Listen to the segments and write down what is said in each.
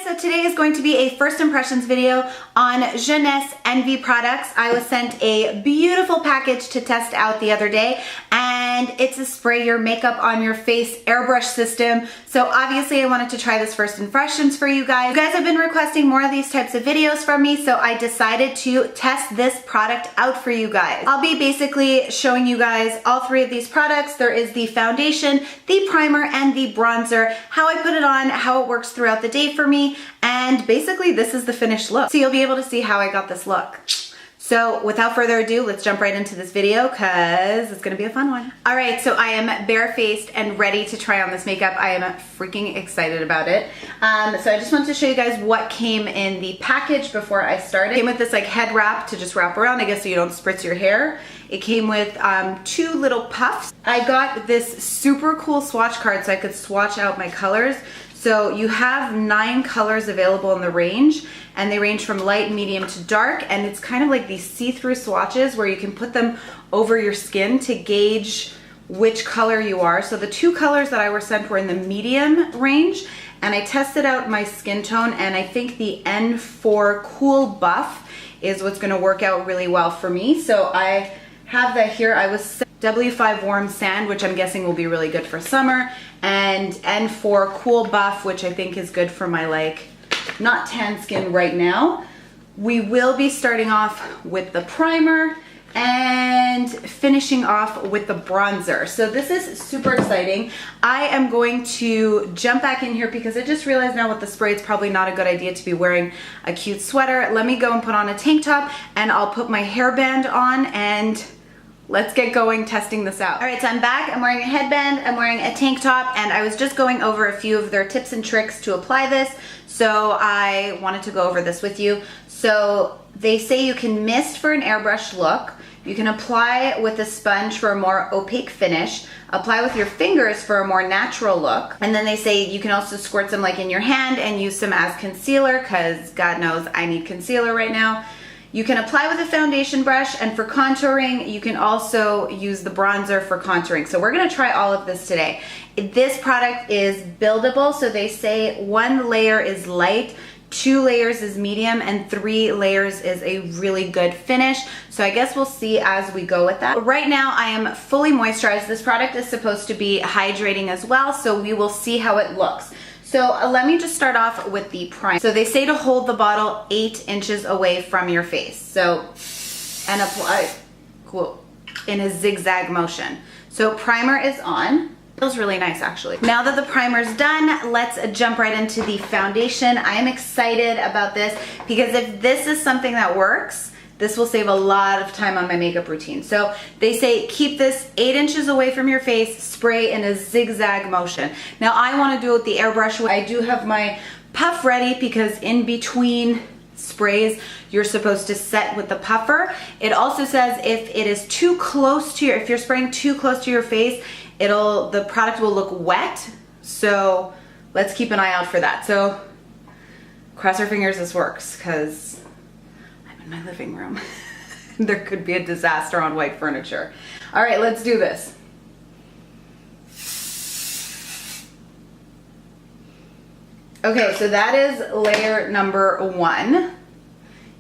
So today is going to be a first impressions video on Jeunesse NV products. I was sent a beautiful package to test out the other day, and it's a spray your makeup on your face airbrush system. So obviously I wanted to try this first impressions for you guys. You guys have been requesting more of these types of videos from me, so I decided to test this product out for you guys. I'll be basically showing you guys all three of these products. There is the foundation, the primer, and the bronzer, how I put it on, how it works throughout the day for me, and basically this is the finished look. So you'll be able to see how I got this look. So without further ado, let's jump right into this video because it's gonna be a fun one. All right, so I am barefaced and ready to try on this makeup. I am freaking excited about it. So I just wanted to show you guys what came in the package before I started. It came with this like head wrap to just wrap around, I guess, so you don't spritz your hair. It came with two little puffs. I got this super cool swatch card so I could swatch out my colors. So you have 9 colors available in the range, and they range from light, medium to dark, and it's kind of like these see-through swatches where you can put them over your skin to gauge which color you are. So the 2 colors that I were sent were in the medium range, and I tested out my skin tone, and I think the N4 Cool Buff is what's gonna work out really well for me. So I have that here. I was W5 Warm Sand, which I'm guessing will be really good for summer, and N4 Cool Buff, which I think is good for my like not tan skin right now. We will be starting off with the primer and finishing off with the bronzer. So this is super exciting. I am going to jump back in here because I just realized now with the spray it's probably not a good idea to be wearing a cute sweater. Let me go and put on a tank top, and I'll put my hairband on, and let's get going testing this out. All right, so I'm back. I'm wearing a headband, I'm wearing a tank top, and I was just going over a few of their tips and tricks to apply this, so I wanted to go over this with you. So they say you can mist for an airbrush look, you can apply with a sponge for a more opaque finish, apply with your fingers for a more natural look, and then they say you can also squirt some like in your hand and use some as concealer, because God knows I need concealer right now. You can apply with a foundation brush, and for contouring, you can also use the bronzer for contouring. So we're gonna try all of this today. This product is buildable, so they say 1 layer is light, 2 layers is medium, and 3 layers is a really good finish. So I guess we'll see as we go with that. Right now I am fully moisturized. This product is supposed to be hydrating as well, so we will see how it looks. So let me just start off with the primer. So they say to hold the bottle 8 inches away from your face. So, and apply, cool, in a zigzag motion. So primer is on. Feels really nice actually. Now that the primer's done, let's jump right into the foundation. I am excited about this because if this is something that works, this will save a lot of time on my makeup routine. So they say keep this 8 inches away from your face, spray in a zigzag motion. Now I want to do it with the airbrush. I do have my puff ready because in between sprays you're supposed to set with the puffer. It also says if it is too close to your, if you're spraying too close to your face, the product will look wet. So let's keep an eye out for that. So cross our fingers this works, because in my living room. There could be a disaster on white furniture. All right, let's do this. Okay, so that is layer number 1.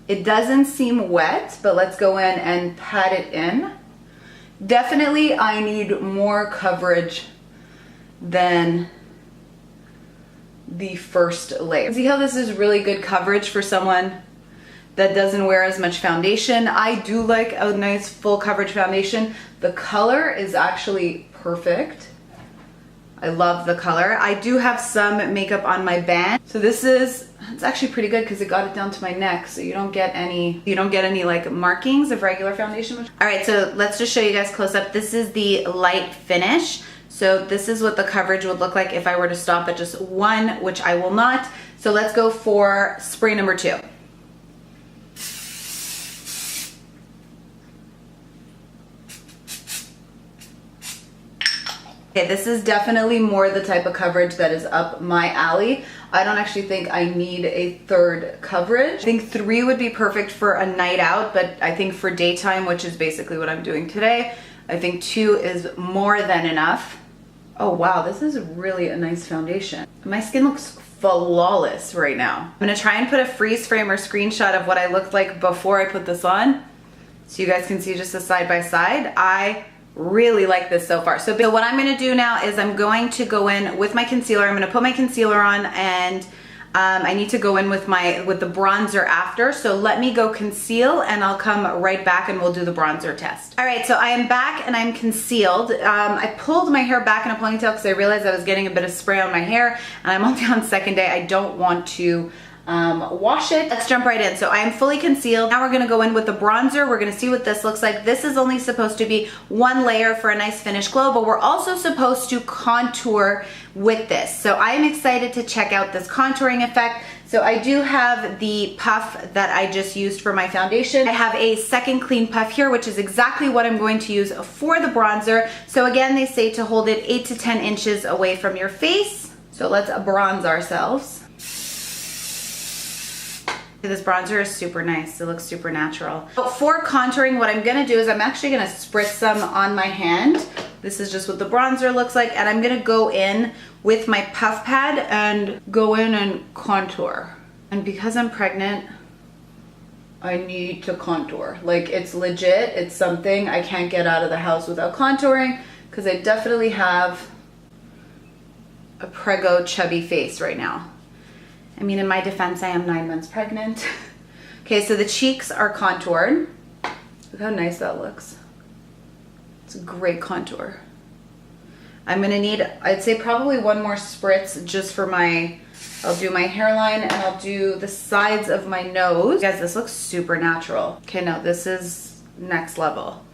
It doesn't seem wet, but let's go in and pat it in. Definitely I need more coverage than the first layer. See how this is really good coverage for someone that doesn't wear as much foundation. I do like a nice full coverage foundation. The color is actually perfect. I love the color. I do have some makeup on my band. So this is, it's actually pretty good because it got it down to my neck, so you don't get any like markings of regular foundation. All right, so let's just show you guys close up. This is the light finish. So this is what the coverage would look like if I were to stop at just 1, which I will not. So let's go for spray number 2. Okay, this is definitely more the type of coverage that is up my alley. I don't actually think I need a 3rd coverage. I think 3 would be perfect for a night out, but I think for daytime, which is basically what I'm doing today, I think 2 is more than enough. Oh wow, this is really a nice foundation. My skin looks flawless right now. I'm gonna try and put a freeze frame or screenshot of what I looked like before I put this on, so you guys can see just a side by side. I really like this so far. So what I'm gonna do now is I'm going to go in with my concealer. I'm gonna put my concealer on, and I need to go in with the bronzer after. So let me go conceal, and I'll come right back and we'll do the bronzer test. All right, so I am back and I'm concealed. I pulled my hair back in a ponytail because I realized I was getting a bit of spray on my hair, and I'm only on second day. I don't want to wash it. Let's jump right in. So I am fully concealed. Now we're gonna go in with the bronzer. We're gonna see what this looks like. This is only supposed to be one layer for a nice finish glow, but we're also supposed to contour with this. So I am excited to check out this contouring effect. So I do have the puff that I just used for my foundation. I have a second clean puff here, which is exactly what I'm going to use for the bronzer. So again, they say to hold it 8 to 10 inches away from your face. So let's bronze ourselves. This bronzer is super nice. It looks super natural. But for contouring, what I'm gonna do is I'm actually gonna spritz some on my hand. This is just what the bronzer looks like, and I'm gonna go in with my puff pad and go in and contour. And because I'm pregnant, I need to contour. Like, it's legit, it's something I can't get out of the house without contouring, because I definitely have a preggo chubby face right now. I mean, in my defense, I am 9 months pregnant. Okay, so the cheeks are contoured. Look how nice that looks. It's a great contour. I'm gonna need, I'd say probably one more spritz just for I'll do my hairline, and I'll do the sides of my nose. Guys, this looks super natural. Okay, no, this is next level.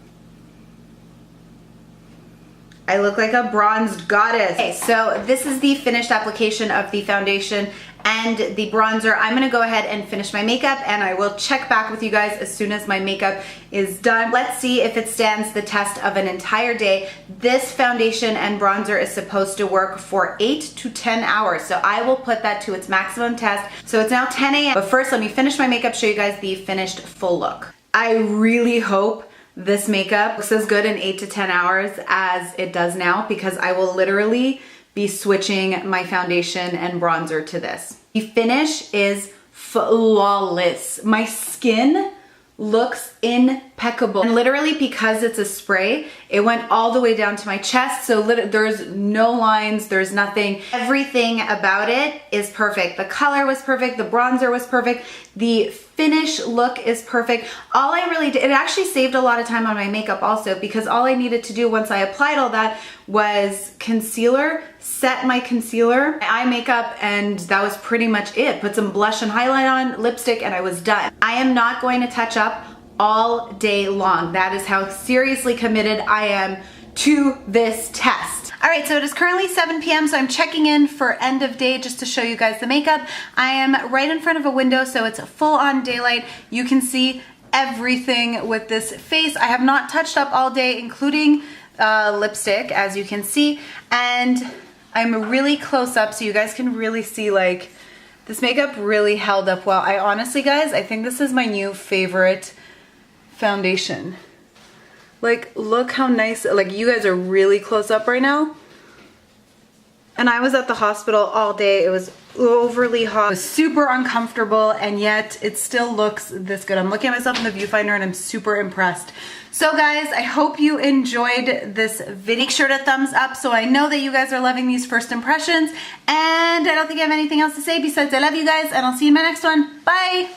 I look like a bronzed goddess. Okay, so this is the finished application of the foundation and the bronzer. I'm gonna go ahead and finish my makeup, and I will check back with you guys as soon as my makeup is done. Let's see if it stands the test of an entire day. This foundation and bronzer is supposed to work for 8 to 10 hours, so I will put that to its maximum test. So it's now 10 a.m. But first, let me finish my makeup, show you guys the finished full look. I really hope this makeup looks as good in 8 to 10 hours as it does now, because I will literally be switching my foundation and bronzer to this. The finish is flawless. My skin looks impeccable. And literally, because it's a spray, it went all the way down to my chest. So there's no lines, there's nothing. Everything about it is perfect. The color was perfect, the bronzer was perfect, the finish look is perfect. All I really did, it actually saved a lot of time on my makeup also, because all I needed to do once I applied all that was concealer, set my concealer, my eye makeup, and that was pretty much it. Put some blush and highlight on, lipstick, and I was done. I am not going to touch up all day long. That is how seriously committed I am to this test. All right, so it is currently 7 p.m. so I'm checking in for end of day just to show you guys the makeup. I am right in front of a window, so it's full on daylight. You can see everything with this face. I have not touched up all day, including lipstick, as you can see, and I'm really close up so you guys can really see, like, this makeup really held up well. I honestly, guys, I think this is my new favorite foundation. Like, look how nice, like, you guys are really close up right now. And I was at the hospital all day. It was overly hot. It was super uncomfortable, and yet it still looks this good. I'm looking at myself in the viewfinder and I'm super impressed. So guys, I hope you enjoyed this video. Make sure to thumbs up so I know that you guys are loving these first impressions. And I don't think I have anything else to say besides I love you guys, and I'll see you in my next one. Bye!